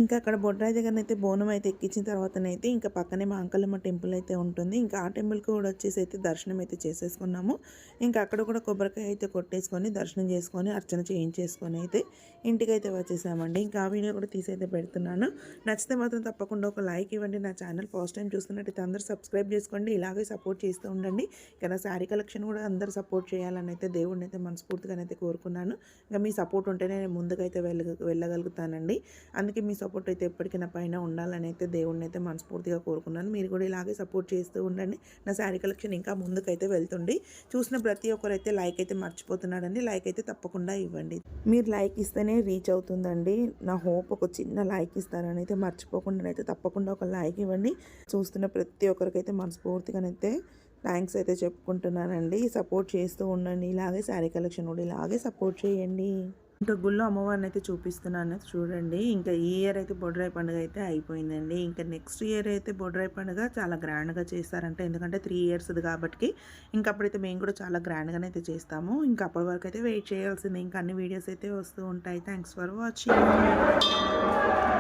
ఇంకా అక్కడ బొడ్రాయి దగ్గరనైతే బోనం అయితే ఎక్కించిన తర్వాతనైతే ఇంకా పక్కనే మా అంకలమ్మ టెంపుల్ అయితే ఉంటుంది. ఇంకా ఆ టెంపుల్కి కూడా వచ్చేసి అయితే దర్శనం అయితే చేసేసుకున్నాము. ఇంకా అక్కడ కూడా కొబ్బరికాయ అయితే కొట్టేసుకొని దర్శనం చేసుకొని అర్చన చేయించేసుకొని అయితే ఇంటికైతే వచ్చేసామండి. ఇంకా ఆ వీడియో కూడా తీసి అయితే పెడుతున్నాను. నచ్చితే మాత్రం తప్పకుండా ఒక లైక్ ఇవ్వండి. నా ఛానల్ ఫస్ట్ టైం చూస్తున్నట్టయితే అందరూ సబ్స్క్రైబ్ చేసుకోండి. ఇలాగే సపోర్ట్ చేస్తూ ఉండండి. ఇక నా శారీ కలెక్షన్ కూడా అందరూ సపోర్ట్ చేయాలని అయితే దేవుడిని అయితే మనస్ఫూర్తిగానైతే కోరుకున్నాను. ఇంకా మీ సపోర్ట్ ఉంటేనే నేను ముందుకైతే వెళ్ళగలుగుతానండి. అందుకే మీ సపోర్ట్ అయితే ఎప్పటికీ నా పైన ఉండాలని అయితే దేవుడిని అయితే మనస్ఫూర్తిగా కోరుకున్నాను. మీరు కూడా ఇలాగే సపోర్ట్ చేస్తూ ఉండండి. నా శారీ కలెక్షన్ ఇంకా ముందుకైతే వెళ్తుంది. చూసిన ప్రతి ఒక్కరైతే లైక్ అయితే మర్చిపోతున్నాడండి. లైక్ అయితే తప్పకుండా ఇవ్వండి. మీరు లైక్ ఇస్తేనే రీచ్ అవుతుందండి. నా హోప్ ఒక చిన్న లైక్ ఇస్తారని అయితే మర్చిపోకుండా అయితే తప్పకుండా ఒక లైక్ ఇవ్వండి. చూస్తున్న ప్రతి ఒక్కరికైతే మనస్ఫూర్తిగానైతే థ్యాంక్స్ అయితే చెప్పుకుంటున్నానండి. సపోర్ట్ చేస్తూ ఉండండి. ఇలాగే శారీ కలెక్షన్ కూడా ఇలాగే సపోర్ట్ చేయండి. ఇంకా గుళ్ళో అమ్మవారిని అయితే చూపిస్తున్నాను చూడండి. ఇంకా ఈ ఇయర్ అయితే బొడ్రాయి పండుగ అయితే అయిపోయిందండి. ఇంకా నెక్స్ట్ ఇయర్ అయితే బొడ్రాయి పండుగ చాలా గ్రాండ్గా చేస్తారంట. ఎందుకంటే 3 years కాబట్టి ఇంకా అప్పుడైతే మేము కూడా చాలా గ్రాండ్గానే అయితే చేస్తాము. ఇంకా అప్పటి వరకు అయితే వెయిట్ చేయాల్సిందే. ఇంకా అన్ని వీడియోస్ అయితే వస్తూ ఉంటాయి. Thanks for watching.